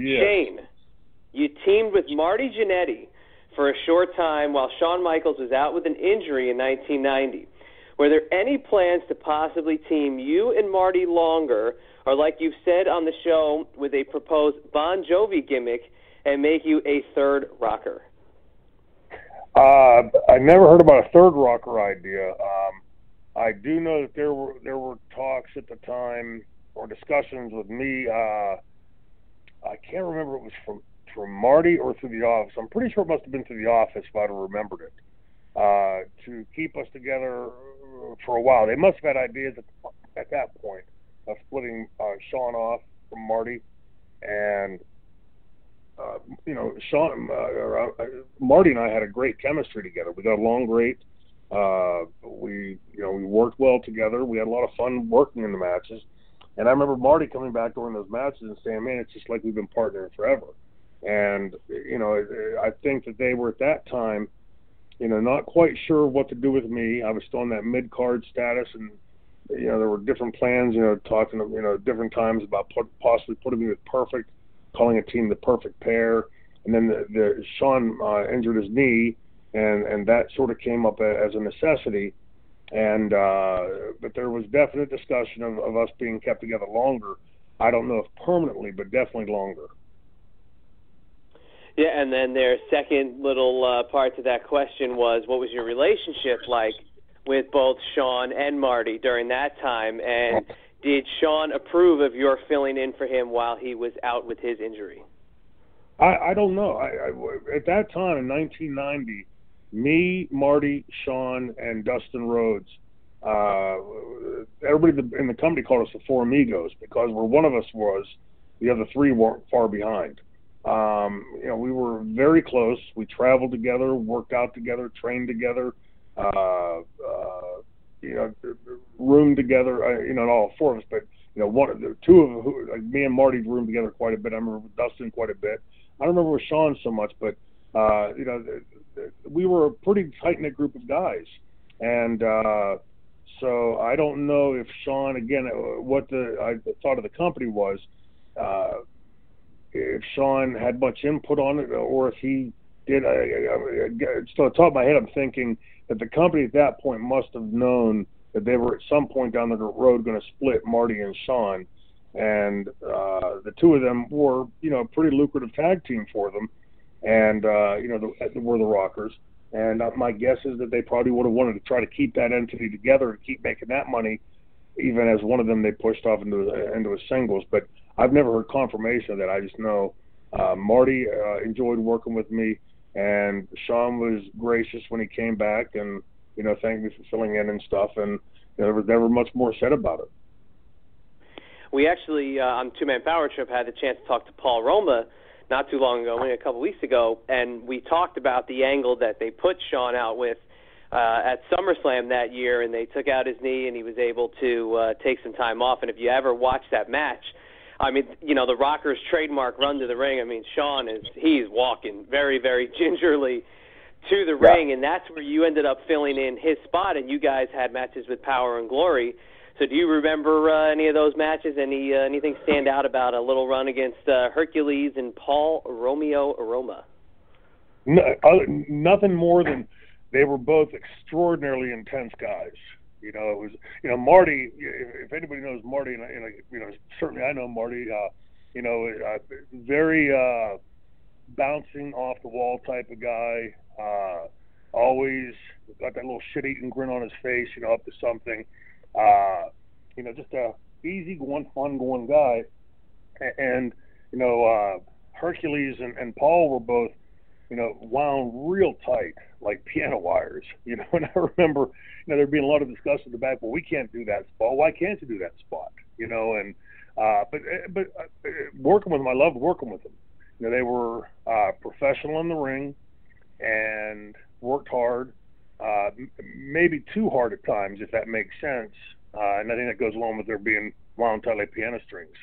Yes. Shane, you teamed with Marty Jannetty for a short time while Shawn Michaels was out with an injury in 1990. Were there any plans to possibly team you and Marty longer, or like you've said on the show, with a proposed Bon Jovi gimmick and make you a third rocker? I never heard about a third rocker idea. I do know that there were talks at the time or discussions with me. I can't remember if it was from Marty or through the office. I'm pretty sure it must have been through the office if I'd have remembered it. To keep us together for a while. They must have had ideas at that point of splitting Shawn off from Marty, and Marty and I had a great chemistry together. We got along great. We worked well together. We had a lot of fun working in the matches. And I remember Marty coming back during those matches and saying, "Man, it's just like we've been partnering forever." And I think that they were at that time, not quite sure what to do with me. I was still in that mid-card status, and there were different plans. Talking different times about possibly putting me with Perfect, calling a team the Perfect Pair, and then the Shawn injured his knee, and that sort of came up as a necessity. And but there was definite discussion of us being kept together longer. I don't know if permanently, but definitely longer. Yeah, and then their second little part to that question was, what was your relationship like with both Shawn and Marty during that time? And did Shawn approve of your filling in for him while he was out with his injury? I don't know. At that time in 1990, me, Marty, Shawn, and Dustin Rhodes, everybody in the company called us the Four Amigos because where one of us was, the other three weren't far behind. We were very close. We traveled together, worked out together, trained together, roomed together. Not all four of us, but two of like me and Marty roomed together quite a bit. I remember with Dustin quite a bit. I don't remember with Shawn so much, but we were a pretty tight knit group of guys, and so I don't know if Shawn, again, what I thought of the company was. If Shawn had much input on it, or if he did. So at the top of my head, I'm thinking that the company at that point must have known that they were at some point down the road going to split Marty and Shawn, and the two of them were, a pretty lucrative tag team for them, and were the Rockers. And my guess is that they probably would have wanted to try to keep that entity together and keep making that money, even as one of them they pushed off into a singles. But I've never heard confirmation of that. I just know Marty enjoyed working with me, and Shawn was gracious when he came back and, thanked me for filling in and stuff, and there was never much more said about it. We actually, on Two Man Power Trip, had the chance to talk to Paul Roma not too long ago, only a couple weeks ago, and we talked about the angle that they put Shawn out with at SummerSlam that year, and they took out his knee, and he was able to take some time off. And if you ever watch that match, I mean, the Rockers' trademark run to the ring, I mean, Shawn he's walking very, very gingerly to the ring, and that's where you ended up filling in his spot, and you guys had matches with Power and Glory. So do you remember any of those matches? Anything stand out about a little run against Hercules and Paul Romeo Roma? No, nothing more than they were both extraordinarily intense guys. It was, Marty, if anybody knows Marty, and certainly I know Marty, very bouncing off the wall type of guy, always got that little shit-eating grin on his face, up to something. Just a easy-going, fun-going guy. And Hercules and Paul were both, wound real tight, like piano wires. And I remember, there being a lot of discussion in the back, well, we can't do that spot. Why can't you do that spot? But working with them, I loved working with them. They were professional in the ring and worked hard, maybe too hard at times, if that makes sense. And I think that goes along with there being wound tight like piano strings.